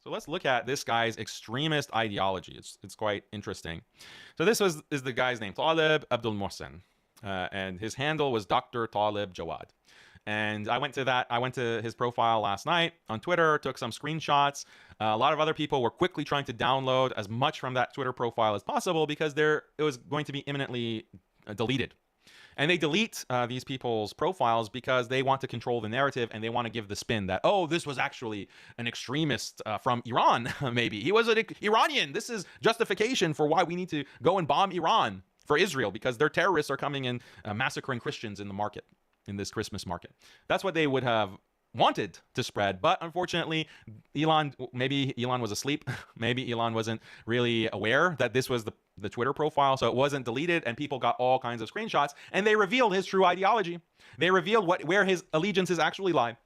So let's look at this guy's extremist ideology. It's quite interesting. So this is the guy's name, Talib Abdul Mohsen, and his handle was Dr. Talib Jawad. And I went to his profile last night on Twitter, took some screenshots. A lot of other people were quickly trying to download as much from that Twitter profile as possible because it was going to be imminently deleted. And they delete these people's profiles because they want to control the narrative and they want to give the spin that, oh, this was actually an extremist from Iran, maybe. He was an Iranian. This is justification for why we need to go and bomb Iran for Israel because their terrorists are coming and massacring Christians in the market, in this Christmas market. That's what they would have wanted to spread, but unfortunately maybe Elon was asleep. Maybe Elon wasn't really aware that this was the Twitter profile, so it wasn't deleted, and people got all kinds of screenshots, and they revealed his true ideology. They revealed where his allegiances actually lie.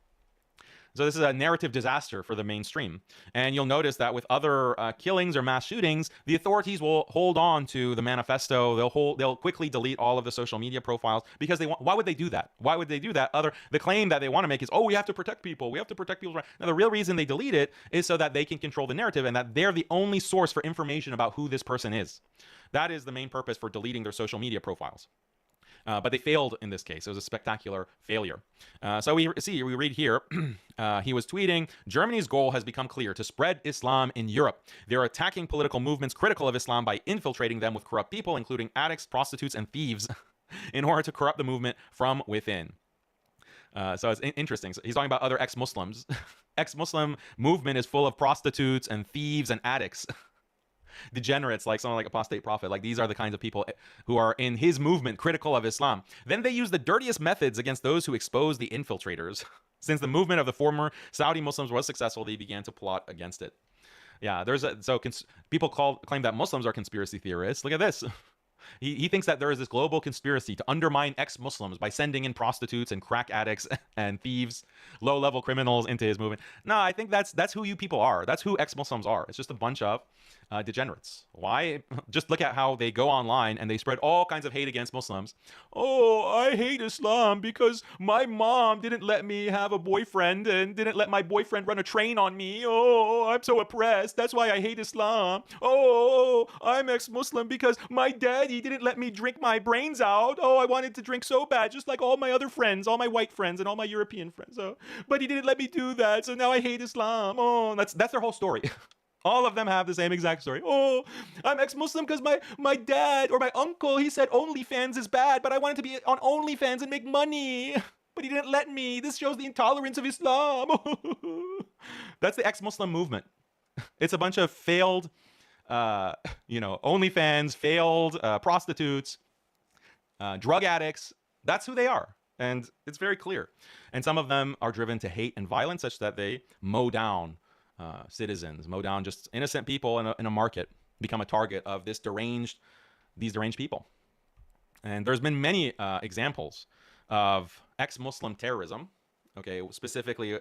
So this is a narrative disaster for the mainstream. And you'll notice that with other killings or mass shootings, the authorities will hold on to the manifesto. They'll quickly delete all of the social media profiles because why would they do that? Why would they do that? The claim that they want to make is, oh, we have to protect people. We have to protect people's rights. Now, the real reason they delete it is so that they can control the narrative and that they're the only source for information about who this person is. That is the main purpose for deleting their social media profiles. But they failed in this case. It was a spectacular failure. So we read here, he was tweeting, Germany's goal has become clear: to spread Islam in Europe. They're attacking political movements critical of Islam by infiltrating them with corrupt people, including addicts, prostitutes, and thieves, in order to corrupt the movement from within. So it's interesting. So he's talking about other ex-Muslims. Ex-Muslim movement is full of prostitutes and thieves and addicts. Degenerates, like someone like Apostate Prophet. Like, these are the kinds of people who are in his movement critical of Islam. Then they use the dirtiest methods against those who expose the infiltrators. Since the movement of the former Saudi Muslims was successful, they began to plot against it. Yeah, people claim that Muslims are conspiracy theorists. Look at this. He thinks that there is this global conspiracy to undermine ex-Muslims by sending in prostitutes and crack addicts and thieves, low-level criminals into his movement. No, I think that's who you people are. That's who ex-Muslims are. It's just a bunch of degenerates. Why? Just look at how they go online and they spread all kinds of hate against Muslims. Oh, I hate Islam because my mom didn't let me have a boyfriend and didn't let my boyfriend run a train on me. Oh, I'm so oppressed. That's why I hate Islam. Oh, I'm ex-Muslim because my daddy didn't let me drink my brains out. Oh, I wanted to drink so bad, just like all my other friends, all my white friends and all my European friends. Oh, but he didn't let me do that, so now I hate Islam. Oh, that's their whole story. All of them have the same exact story. Oh, I'm ex-Muslim because my dad or my uncle, he said OnlyFans is bad, but I wanted to be on OnlyFans and make money. But he didn't let me. This shows the intolerance of Islam. That's the ex-Muslim movement. It's a bunch of failed, OnlyFans, failed prostitutes, drug addicts. That's who they are. And it's very clear. And some of them are driven to hate and violence such that they mow down citizens, mow down just innocent people in a market, become a target of these deranged people. And there's been many examples of ex-Muslim terrorism, okay, specifically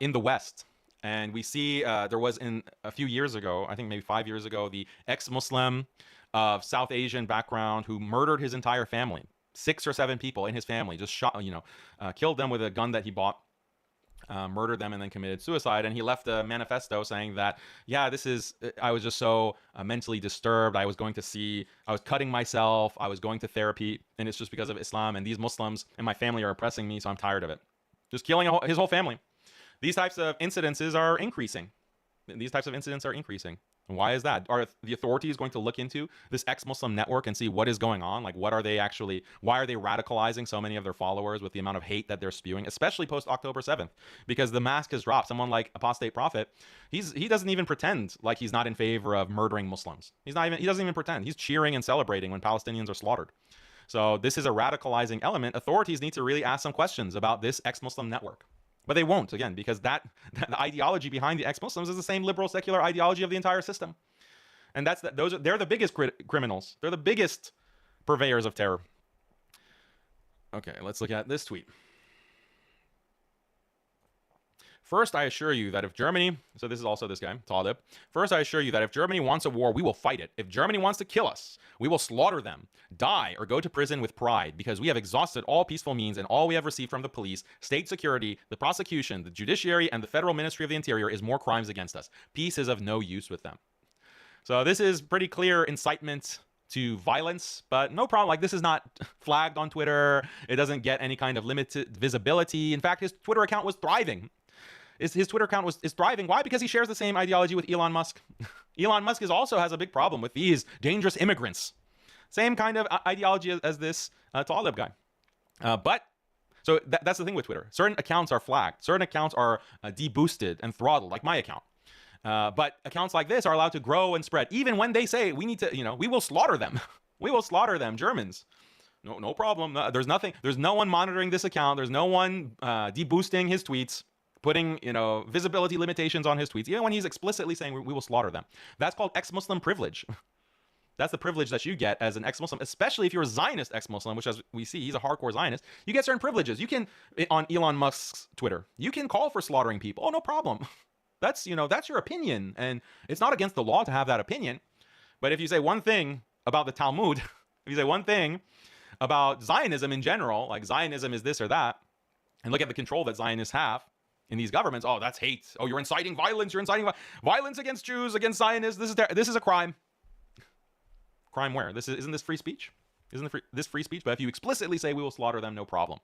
in the West. And we see there was a few years ago, I think maybe 5 years ago, the ex-Muslim of South Asian background who murdered his entire family. 6 or 7 people in his family, just killed them with a gun that he bought. Murdered them and then committed suicide. And he left a manifesto saying that, yeah, I was just so mentally disturbed. I was cutting myself. I was going to therapy. And it's just because of Islam. And these Muslims and my family are oppressing me. So I'm tired of it. Just killing his whole family. These types of incidences are increasing. And why is that? Are the authorities going to look into this ex-Muslim network and see what is going on? Like, why are they radicalizing so many of their followers with the amount of hate that they're spewing, especially post October 7th? Because the mask has dropped. Someone like Apostate Prophet, he doesn't even pretend like he's not in favor of murdering Muslims. He doesn't even pretend. He's cheering and celebrating when Palestinians are slaughtered. So this is a radicalizing element. Authorities need to really ask some questions about this ex-Muslim network. But they won't, again, because the ideology behind the ex-Muslims is the same liberal secular ideology of the entire system. And they're the biggest criminals. They're the biggest purveyors of terror. Okay, let's look at this tweet. First, I assure you that if Germany, so this is also this guy, Talib. First, I assure you that if Germany wants a war, we will fight it. If Germany wants to kill us, we will slaughter them, die, or go to prison with pride, because we have exhausted all peaceful means, and all we have received from the police, state security, the prosecution, the judiciary, and the Federal Ministry of the Interior is more crimes against us. Peace is of no use with them. So this is pretty clear incitement to violence, but no problem. Like, this is not flagged on Twitter. It doesn't get any kind of limited visibility. In fact, his Twitter account was thriving. His Twitter account is thriving. Why? Because he shares the same ideology with Elon Musk. Elon Musk also has a big problem with these dangerous immigrants. Same kind of ideology as this Talib guy. So that's the thing with Twitter. Certain accounts are flagged. Certain accounts are deboosted and throttled, like my account. But accounts like this are allowed to grow and spread, even when they say we need to, we will slaughter them. We will slaughter them, Germans. No problem. There's nothing. There's no one monitoring this account. There's no one deboosting his tweets, putting, visibility limitations on his tweets, even when he's explicitly saying we will slaughter them. That's called ex-Muslim privilege. That's the privilege that you get as an ex-Muslim, especially if you're a Zionist ex-Muslim, which, as we see, he's a hardcore Zionist. You get certain privileges. You can, on Elon Musk's Twitter, you can call for slaughtering people. Oh, no problem. That's your opinion, and it's not against the law to have that opinion. But if you say one thing about the Talmud, if you say one thing about Zionism in general, like Zionism is this or that, and look at the control that Zionists have in these governments, oh, that's hate. Oh, you're inciting violence. You're inciting violence against Jews, against Zionists. This is a crime. Crime where? Isn't this free speech? Isn't this free speech? But if you explicitly say we will slaughter them, no problem.